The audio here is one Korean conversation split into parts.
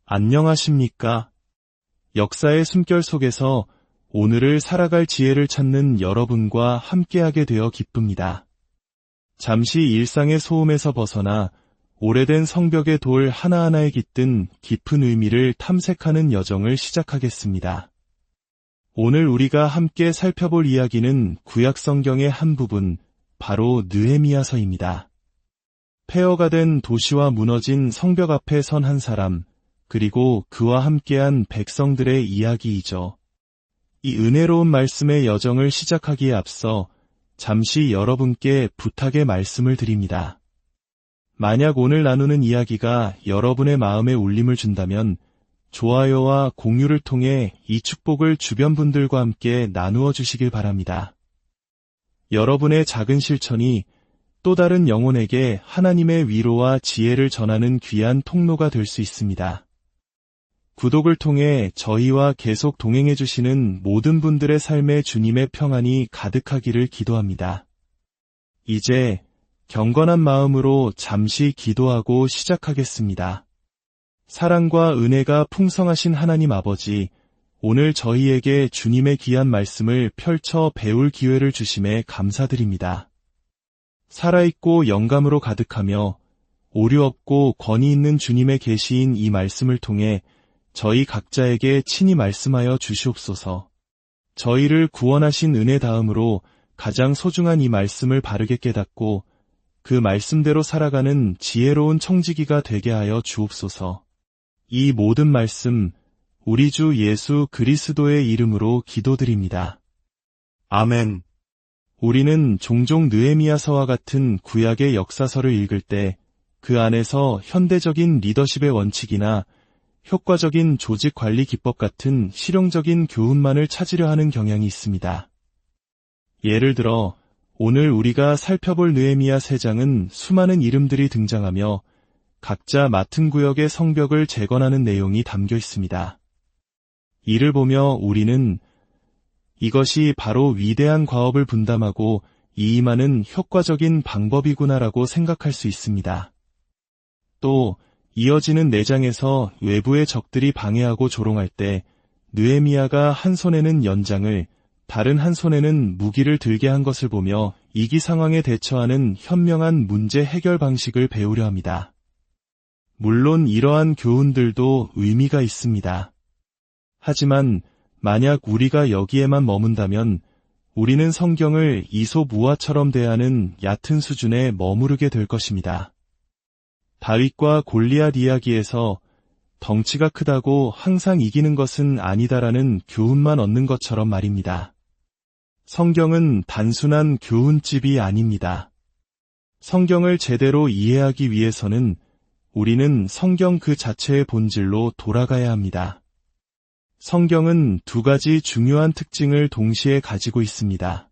안녕하십니까? 역사의 숨결 속에서 오늘을 살아갈 지혜를 찾는 여러분과 함께하게 되어 기쁩니다. 잠시 일상의 소음에서 벗어나 오래된 성벽의 돌 하나하나에 깃든 깊은 의미를 탐색하는 여정을 시작하겠습니다. 오늘 우리가 함께 살펴볼 이야기는 구약 성경의 한 부분, 바로 느헤미야서입니다. 폐허가 된 도시와 무너진 성벽 앞에 선 한 사람, 그리고 그와 함께한 백성들의 이야기이죠. 이 은혜로운 말씀의 여정을 시작하기에 앞서 잠시 여러분께 부탁의 말씀을 드립니다. 만약 오늘 나누는 이야기가 여러분의 마음에 울림을 준다면 좋아요와 공유를 통해 이 축복을 주변 분들과 함께 나누어 주시길 바랍니다. 여러분의 작은 실천이 또 다른 영혼에게 하나님의 위로와 지혜를 전하는 귀한 통로가 될 수 있습니다. 구독을 통해 저희와 계속 동행해 주시는 모든 분들의 삶에 주님의 평안이 가득하기를 기도합니다. 이제 경건한 마음으로 잠시 기도하고 시작하겠습니다. 사랑과 은혜가 풍성하신 하나님 아버지, 오늘 저희에게 주님의 귀한 말씀을 펼쳐 배울 기회를 주심에 감사드립니다. 살아있고 영감으로 가득하며 오류 없고 권위 있는 주님의 계시인 이 말씀을 통해 저희 각자에게 친히 말씀하여 주시옵소서. 저희를 구원하신 은혜 다음으로 가장 소중한 이 말씀을 바르게 깨닫고 그 말씀대로 살아가는 지혜로운 청지기가 되게 하여 주옵소서. 이 모든 말씀 우리 주 예수 그리스도의 이름으로 기도드립니다. 아멘. 우리는 종종 느헤미야서와 같은 구약의 역사서를 읽을 때 그 안에서 현대적인 리더십의 원칙이나 효과적인 조직 관리 기법 같은 실용적인 교훈만을 찾으려 하는 경향이 있습니다. 예를 들어 오늘 우리가 살펴볼 느헤미야 3장은 수많은 이름들이 등장하며 각자 맡은 구역의 성벽을 재건하는 내용이 담겨 있습니다. 이를 보며 우리는 이것이 바로 위대한 과업을 분담하고 이임하는 효과적인 방법이구나라고 생각할 수 있습니다. 또 이어지는 4장에서 외부의 적들이 방해하고 조롱할 때 느헤미야가 한 손에는 연장을, 다른 한 손에는 무기를 들게 한 것을 보며 위기 상황에 대처하는 현명한 문제 해결 방식을 배우려 합니다. 물론 이러한 교훈들도 의미가 있습니다. 하지만 만약 우리가 여기에만 머문다면 우리는 성경을 이솝우화처럼 대하는 얕은 수준에 머무르게 될 것입니다. 다윗과 골리앗 이야기에서 덩치가 크다고 항상 이기는 것은 아니다라는 교훈만 얻는 것처럼 말입니다. 성경은 단순한 교훈집이 아닙니다. 성경을 제대로 이해하기 위해서는 우리는 성경 그 자체의 본질로 돌아가야 합니다. 성경은 2가지 중요한 특징을 동시에 가지고 있습니다.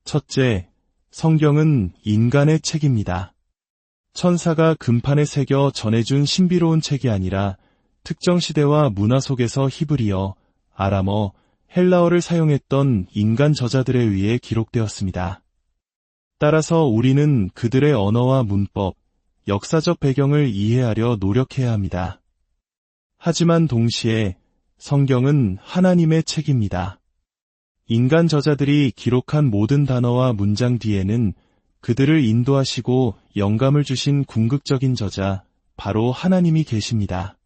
첫째, 성경은 인간의 책입니다. 천사가 금판에 새겨 전해준 신비로운 책이 아니라 특정 시대와 문화 속에서 히브리어, 아람어, 헬라어를 사용했던 인간 저자들에 의해 기록되었습니다. 따라서 우리는 그들의 언어와 문법, 역사적 배경을 이해하려 노력해야 합니다. 하지만 동시에 성경은 하나님의 책입니다. 인간 저자들이 기록한 모든 단어와 문장 뒤에는 그들을 인도하시고 영감을 주신 궁극적인 저자, 바로 하나님이 계십니다.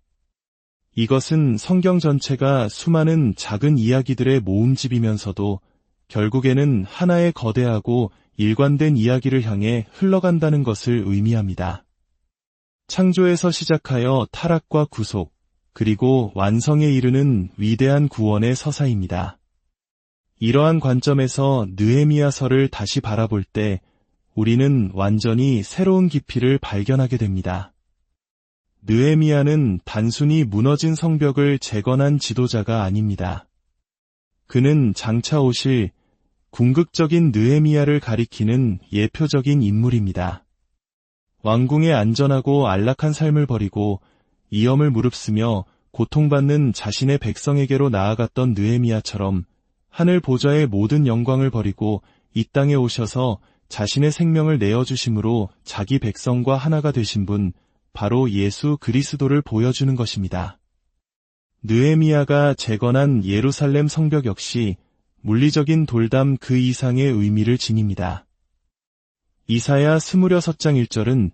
이것은 성경 전체가 수많은 작은 이야기들의 모음집이면서도 결국에는 하나의 거대하고 일관된 이야기를 향해 흘러간다는 것을 의미합니다. 창조에서 시작하여 타락과 구속, 그리고 완성에 이르는 위대한 구원의 서사입니다. 이러한 관점에서 느헤미야서를 다시 바라볼 때 우리는 완전히 새로운 깊이를 발견하게 됩니다. 느헤미야는 단순히 무너진 성벽을 재건한 지도자가 아닙니다. 그는 장차 오실 궁극적인 느헤미야를 가리키는 예표적인 인물입니다. 왕궁의 안전하고 안락한 삶을 버리고 이염을 무릅쓰며 고통받는 자신의 백성에게로 나아갔던 느헤미야처럼 하늘 보좌의 모든 영광을 버리고 이 땅에 오셔서 자신의 생명을 내어주심으로 자기 백성과 하나가 되신 분, 바로 예수 그리스도를 보여주는 것입니다. 느헤미야가 재건한 예루살렘 성벽 역시 물리적인 돌담 그 이상의 의미를 지닙니다. 이사야 26장 1절은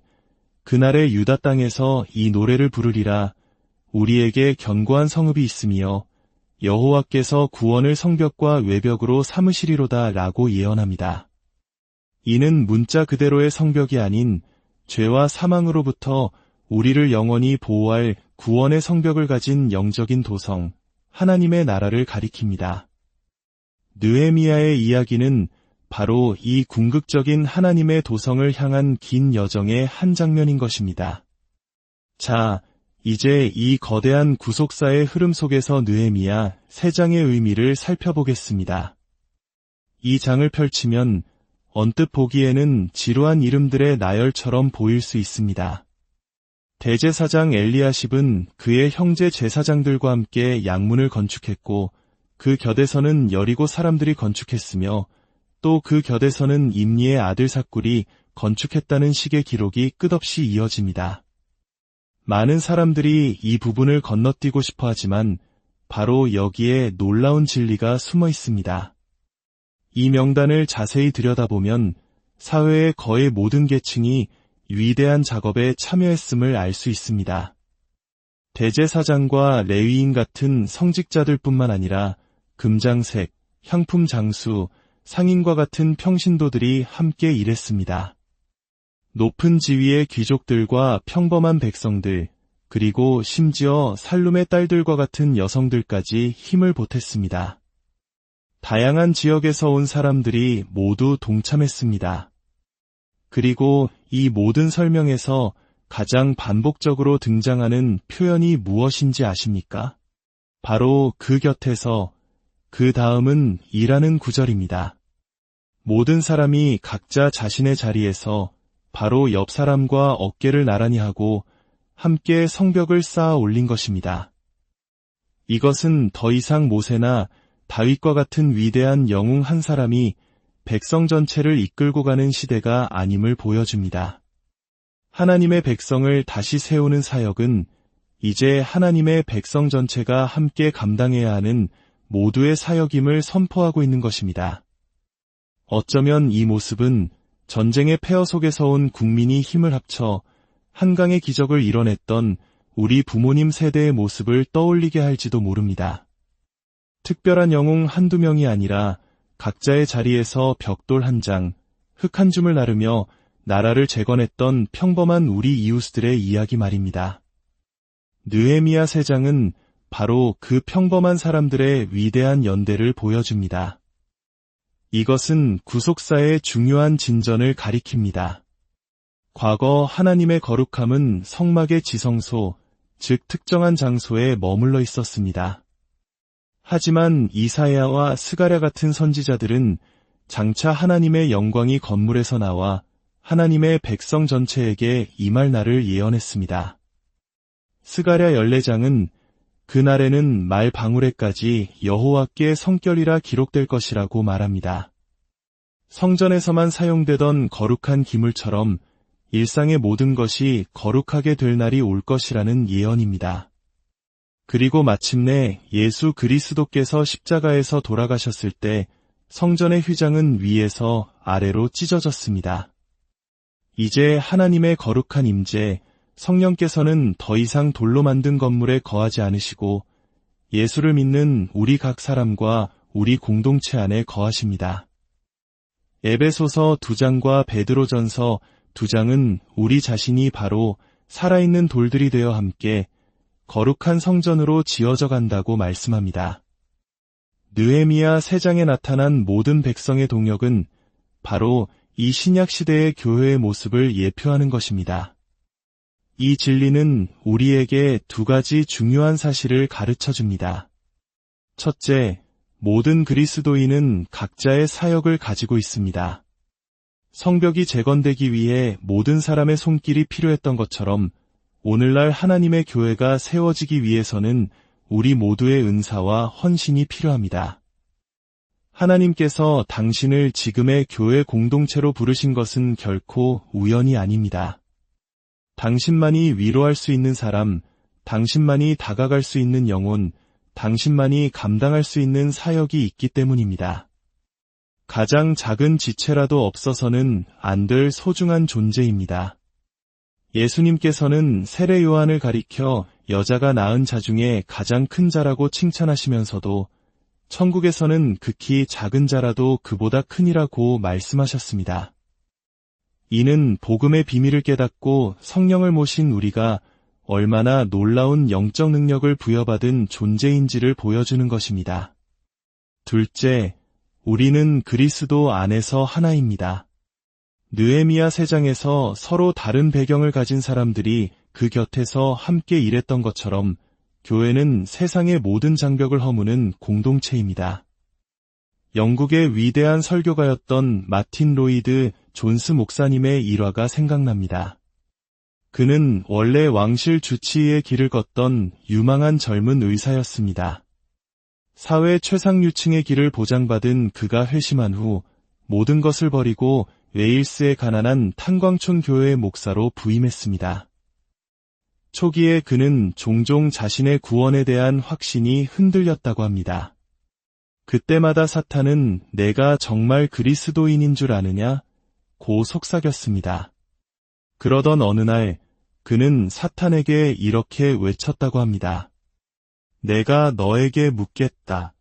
그날의 유다 땅에서 이 노래를 부르리라. 우리에게 견고한 성읍이 있으며 여호와께서 구원을 성벽과 외벽으로 삼으시리로다 라고 예언합니다. 이는 문자 그대로의 성벽이 아닌 죄와 사망으로부터 우리를 영원히 보호할 구원의 성벽을 가진 영적인 도성, 하나님의 나라를 가리킵니다. 느헤미야의 이야기는 바로 이 궁극적인 하나님의 도성을 향한 긴 여정의 한 장면인 것입니다. 자, 이제 이 거대한 구속사의 흐름 속에서 느헤미야 3장의 의미를 살펴보겠습니다. 이 장을 펼치면 언뜻 보기에는 지루한 이름들의 나열처럼 보일 수 있습니다. 대제사장 엘리야십은 그의 형제 제사장들과 함께 양문을 건축했고 그 곁에서는 여리고 사람들이 건축했으며 또 그 곁에서는 임리의 아들 삭굴이 건축했다는 식의 기록이 끝없이 이어집니다. 많은 사람들이 이 부분을 건너뛰고 싶어 하지만 바로 여기에 놀라운 진리가 숨어 있습니다. 이 명단을 자세히 들여다보면 사회의 거의 모든 계층이 위대한 작업에 참여했음을 알 수 있습니다. 대제사장과 레위인 같은 성직자들뿐만 아니라 금장색, 향품 장수, 상인과 같은 평신도들이 함께 일했습니다. 높은 지위의 귀족들과 평범한 백성들, 그리고 심지어 살룸의 딸들과 같은 여성들까지 힘을 보탰습니다. 다양한 지역에서 온 사람들이 모두 동참했습니다. 그리고 이 모든 설명에서 가장 반복적으로 등장하는 표현이 무엇인지 아십니까? 바로 그 곁에서 그 다음은 이라는 구절입니다. 모든 사람이 각자 자신의 자리에서 바로 옆 사람과 어깨를 나란히 하고 함께 성벽을 쌓아 올린 것입니다. 이것은 더 이상 모세나 다윗과 같은 위대한 영웅 한 사람이 백성 전체를 이끌고 가는 시대가 아님을 보여줍니다. 하나님의 백성을 다시 세우는 사역은 이제 하나님의 백성 전체가 함께 감당해야 하는 모두의 사역임을 선포하고 있는 것입니다. 어쩌면 이 모습은 전쟁의 폐허 속에서 온 국민이 힘을 합쳐 한강의 기적을 이뤄냈던 우리 부모님 세대의 모습을 떠올리게 할지도 모릅니다. 특별한 영웅 한두 명이 아니라 각자의 자리에서 벽돌 한 장, 흙 한 줌을 나르며 나라를 재건했던 평범한 우리 이웃들의 이야기 말입니다. 느헤미야 3장은 바로 그 평범한 사람들의 위대한 연대를 보여줍니다. 이것은 구속사의 중요한 진전을 가리킵니다. 과거 하나님의 거룩함은 성막의 지성소, 즉 특정한 장소에 머물러 있었습니다. 하지만 이사야와 스가랴 같은 선지자들은 장차 하나님의 영광이 건물에서 나와 하나님의 백성 전체에게 임할 날을 예언했습니다. 스가랴 14장은 그날에는 말 방울에까지 여호와께 성결이라 기록될 것이라고 말합니다. 성전에서만 사용되던 거룩한 기물처럼 일상의 모든 것이 거룩하게 될 날이 올 것이라는 예언입니다. 그리고 마침내 예수 그리스도께서 십자가에서 돌아가셨을 때 성전의 휘장은 위에서 아래로 찢어졌습니다. 이제 하나님의 거룩한 임재, 성령께서는 더 이상 돌로 만든 건물에 거하지 않으시고 예수를 믿는 우리 각 사람과 우리 공동체 안에 거하십니다. 에베소서 2장과 베드로전서 2장은 우리 자신이 바로 살아있는 돌들이 되어 함께 거룩한 성전으로 지어져 간다고 말씀합니다. 느헤미야 3장에 나타난 모든 백성의 동역은 바로 이 신약 시대의 교회의 모습을 예표하는 것입니다. 이 진리는 우리에게 2가지 중요한 사실을 가르쳐 줍니다. 첫째, 모든 그리스도인은 각자의 사역을 가지고 있습니다. 성벽이 재건되기 위해 모든 사람의 손길이 필요했던 것처럼 오늘날 하나님의 교회가 세워지기 위해서는 우리 모두의 은사와 헌신이 필요합니다. 하나님께서 당신을 지금의 교회 공동체로 부르신 것은 결코 우연이 아닙니다. 당신만이 위로할 수 있는 사람, 당신만이 다가갈 수 있는 영혼, 당신만이 감당할 수 있는 사역이 있기 때문입니다. 가장 작은 지체라도 없어서는 안 될 소중한 존재입니다. 예수님께서는 세례 요한을 가리켜 여자가 낳은 자 중에 가장 큰 자라고 칭찬하시면서도 천국에서는 극히 작은 자라도 그보다 크니라고 말씀하셨습니다. 이는 복음의 비밀을 깨닫고 성령을 모신 우리가 얼마나 놀라운 영적 능력을 부여받은 존재인지를 보여주는 것입니다. 둘째, 우리는 그리스도 안에서 하나입니다. 느헤미야 3장에서 서로 다른 배경을 가진 사람들이 그 곁에서 함께 일했던 것처럼 교회는 세상의 모든 장벽을 허무는 공동체입니다. 영국의 위대한 설교가였던 마틴 로이드 존스 목사님의 일화가 생각납니다. 그는 원래 왕실 주치의의 길을 걷던 유망한 젊은 의사였습니다. 사회 최상류층의 길을 보장받은 그가 회심한 후 모든 것을 버리고 웨일스의 가난한 탄광촌 교회의 목사로 부임했습니다. 초기에 그는 종종 자신의 구원에 대한 확신이 흔들렸다고 합니다. 그때마다 사탄은 내가 정말 그리스도인인 줄 아느냐? 고 속삭였습니다. 그러던 어느 날 그는 사탄에게 이렇게 외쳤다고 합니다. 내가 너에게 묻겠다.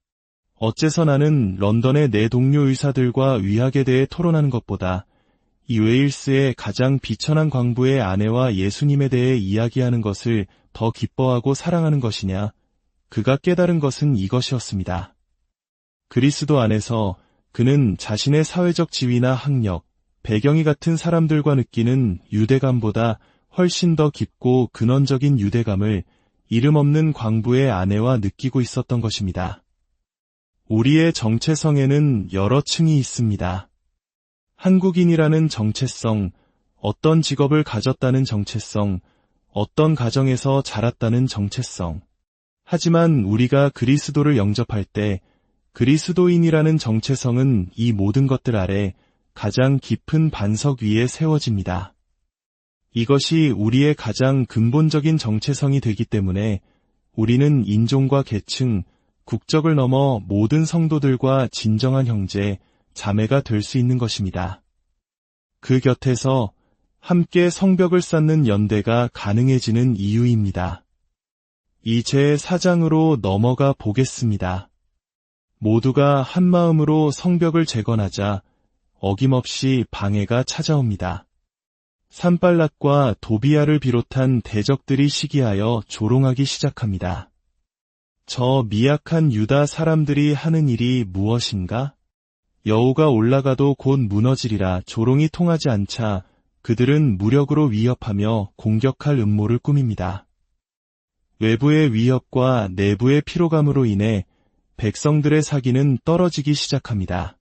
어째서 나는 런던의 내 동료 의사들과 의학에 대해 토론하는 것보다 이 웨일스의 가장 비천한 광부의 아내와 예수님에 대해 이야기하는 것을 더 기뻐하고 사랑하는 것이냐? 그가 깨달은 것은 이것이었습니다. 그리스도 안에서 그는 자신의 사회적 지위나 학력, 배경이 같은 사람들과 느끼는 유대감보다 훨씬 더 깊고 근원적인 유대감을 이름 없는 광부의 아내와 느끼고 있었던 것입니다. 우리의 정체성에는 여러 층이 있습니다. 한국인이라는 정체성, 어떤 직업을 가졌다는 정체성, 어떤 가정에서 자랐다는 정체성. 하지만 우리가 그리스도를 영접할 때 그리스도인이라는 정체성은 이 모든 것들 아래 가장 깊은 반석 위에 세워집니다. 이것이 우리의 가장 근본적인 정체성이 되기 때문에 우리는 인종과 계층, 국적을 넘어 모든 성도들과 진정한 형제, 자매가 될 수 있는 것입니다. 그 곁에서 함께 성벽을 쌓는 연대가 가능해지는 이유입니다. 이제 4장으로 넘어가 보겠습니다. 모두가 한마음으로 성벽을 재건하자 어김없이 방해가 찾아옵니다. 산발락과 도비아를 비롯한 대적들이 시기하여 조롱하기 시작합니다. 저 미약한 유다 사람들이 하는 일이 무엇인가? 여우가 올라가도 곧 무너지리라. 조롱이 통하지 않자 그들은 무력으로 위협하며 공격할 음모를 꾸밉니다. 외부의 위협과 내부의 피로감으로 인해 백성들의 사기는 떨어지기 시작합니다.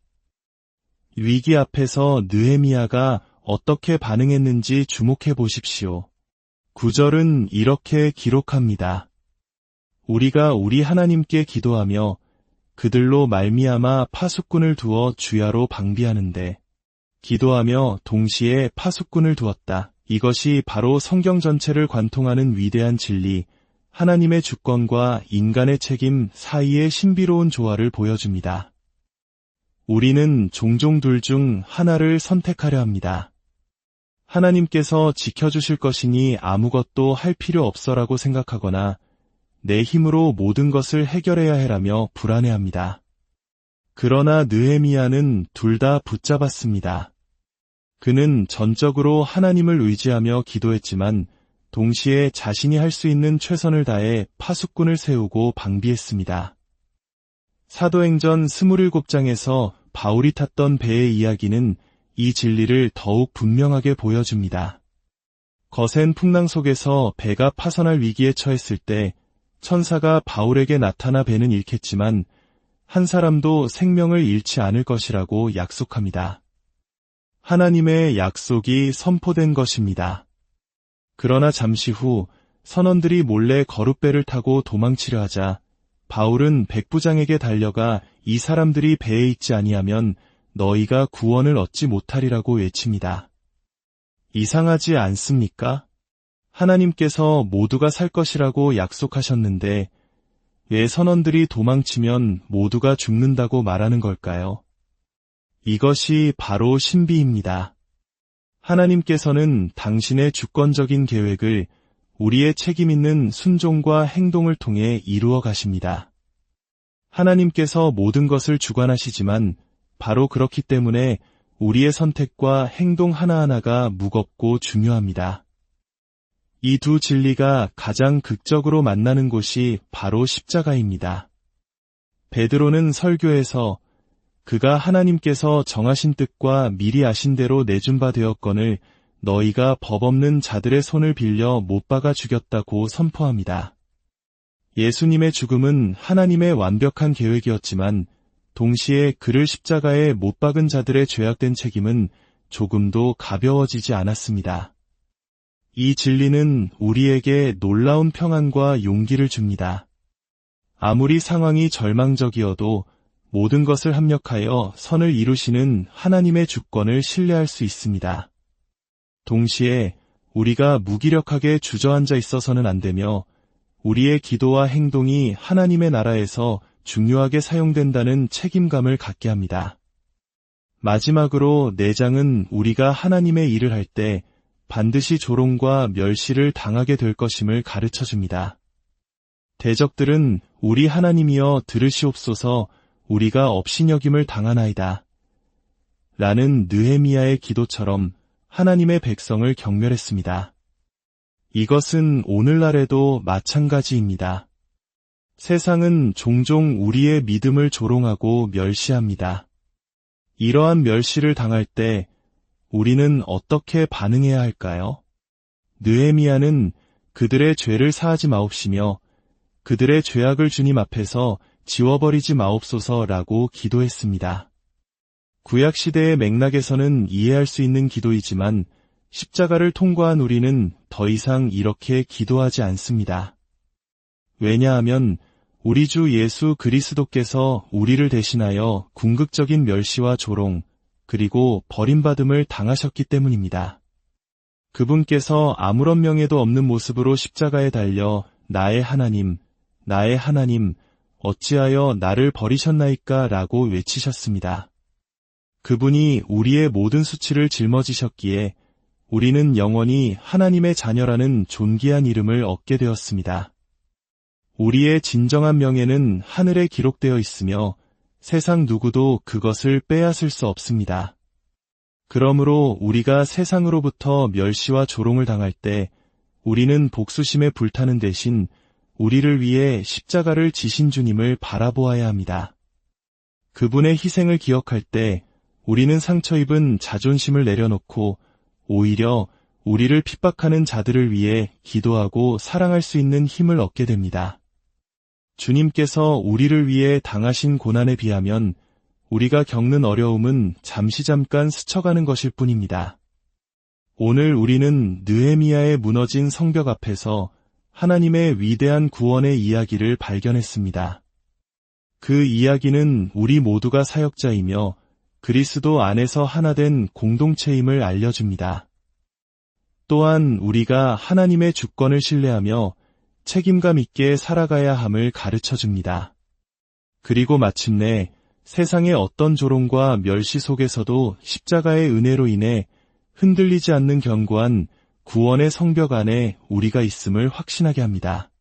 위기 앞에서 느헤미야가 어떻게 반응했는지 주목해 보십시오. 9절은 이렇게 기록합니다. 우리가 우리 하나님께 기도하며 그들로 말미암아 파수꾼을 두어 주야로 방비하는데 기도하며 동시에 파수꾼을 두었다. 이것이 바로 성경 전체를 관통하는 위대한 진리, 하나님의 주권과 인간의 책임 사이의 신비로운 조화를 보여줍니다. 우리는 종종 둘 중 하나를 선택하려 합니다. 하나님께서 지켜주실 것이니 아무것도 할 필요 없어라고 생각하거나 내 힘으로 모든 것을 해결해야 해라며 불안해합니다. 그러나 느헤미야는 둘 다 붙잡았습니다. 그는 전적으로 하나님을 의지하며 기도했지만 동시에 자신이 할 수 있는 최선을 다해 파수꾼을 세우고 방비했습니다. 사도행전 27장에서 바울이 탔던 배의 이야기는 이 진리를 더욱 분명하게 보여줍니다. 거센 풍랑 속에서 배가 파선할 위기에 처했을 때 천사가 바울에게 나타나 배는 잃겠지만 한 사람도 생명을 잃지 않을 것이라고 약속합니다. 하나님의 약속이 선포된 것입니다. 그러나 잠시 후 선원들이 몰래 거룻배를 타고 도망치려 하자 바울은 백부장에게 달려가 이 사람들이 배에 있지 아니하면 너희가 구원을 얻지 못하리라고 외칩니다. 이상하지 않습니까? 하나님께서 모두가 살 것이라고 약속하셨는데 왜 선원들이 도망치면 모두가 죽는다고 말하는 걸까요? 이것이 바로 신비입니다. 하나님께서는 당신의 주권적인 계획을 우리의 책임 있는 순종과 행동을 통해 이루어 가십니다. 하나님께서 모든 것을 주관하시지만 바로 그렇기 때문에 우리의 선택과 행동 하나하나가 무겁고 중요합니다. 이 두 진리가 가장 극적으로 만나는 곳이 바로 십자가입니다. 베드로는 설교에서 그가 하나님께서 정하신 뜻과 미리 아신 대로 내준 바 되었거늘 너희가 법 없는 자들의 손을 빌려 못 박아 죽였다고 선포합니다. 예수님의 죽음은 하나님의 완벽한 계획이었지만 동시에 그를 십자가에 못 박은 자들의 죄악된 책임은 조금도 가벼워지지 않았습니다. 이 진리는 우리에게 놀라운 평안과 용기를 줍니다. 아무리 상황이 절망적이어도 모든 것을 합력하여 선을 이루시는 하나님의 주권을 신뢰할 수 있습니다. 동시에 우리가 무기력하게 주저앉아 있어서는 안 되며 우리의 기도와 행동이 하나님의 나라에서 중요하게 사용된다는 책임감을 갖게 합니다. 마지막으로 4장은 우리가 하나님의 일을 할 때 반드시 조롱과 멸시를 당하게 될 것임을 가르쳐줍니다. 대적들은 우리 하나님이여 들으시옵소서 우리가 업신여김을 당하나이다. 라는 느헤미야의 기도처럼 하나님의 백성을 경멸했습니다. 이것은 오늘날에도 마찬가지입니다. 세상은 종종 우리의 믿음을 조롱하고 멸시합니다. 이러한 멸시를 당할 때 우리는 어떻게 반응해야 할까요? 느헤미야는 그들의 죄를 사하지 마옵시며 그들의 죄악을 주님 앞에서 지워버리지 마옵소서라고 기도했습니다. 구약시대의 맥락에서는 이해할 수 있는 기도이지만 십자가를 통과한 우리는 더 이상 이렇게 기도하지 않습니다. 왜냐하면 우리 주 예수 그리스도께서 우리를 대신하여 궁극적인 멸시와 조롱, 그리고 버림받음을 당하셨기 때문입니다. 그분께서 아무런 명예도 없는 모습으로 십자가에 달려 나의 하나님, 어찌하여 나를 버리셨나이까 라고 외치셨습니다. 그분이 우리의 모든 수치를 짊어지셨기에 우리는 영원히 하나님의 자녀라는 존귀한 이름을 얻게 되었습니다. 우리의 진정한 명예는 하늘에 기록되어 있으며 세상 누구도 그것을 빼앗을 수 없습니다. 그러므로 우리가 세상으로부터 멸시와 조롱을 당할 때 우리는 복수심에 불타는 대신 우리를 위해 십자가를 지신 주님을 바라보아야 합니다. 그분의 희생을 기억할 때 우리는 상처 입은 자존심을 내려놓고 오히려 우리를 핍박하는 자들을 위해 기도하고 사랑할 수 있는 힘을 얻게 됩니다. 주님께서 우리를 위해 당하신 고난에 비하면 우리가 겪는 어려움은 잠깐 스쳐가는 것일 뿐입니다. 오늘 우리는 느헤미야의 무너진 성벽 앞에서 하나님의 위대한 구원의 이야기를 발견했습니다. 그 이야기는 우리 모두가 사역자이며 그리스도 안에서 하나 된 공동체임을 알려줍니다. 또한 우리가 하나님의 주권을 신뢰하며 책임감 있게 살아가야 함을 가르쳐줍니다. 그리고 마침내 세상의 어떤 조롱과 멸시 속에서도 십자가의 은혜로 인해 흔들리지 않는 견고한 구원의 성벽 안에 우리가 있음을 확신하게 합니다.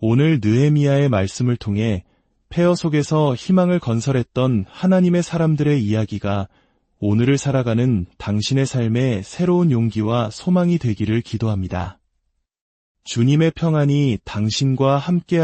오늘 느헤미야의 말씀을 통해 폐허 속에서 희망을 건설했던 하나님의 사람들의 이야기가 오늘을 살아가는 당신의 삶에 새로운 용기와 소망이 되기를 기도합니다. 주님의 평안이 당신과 함께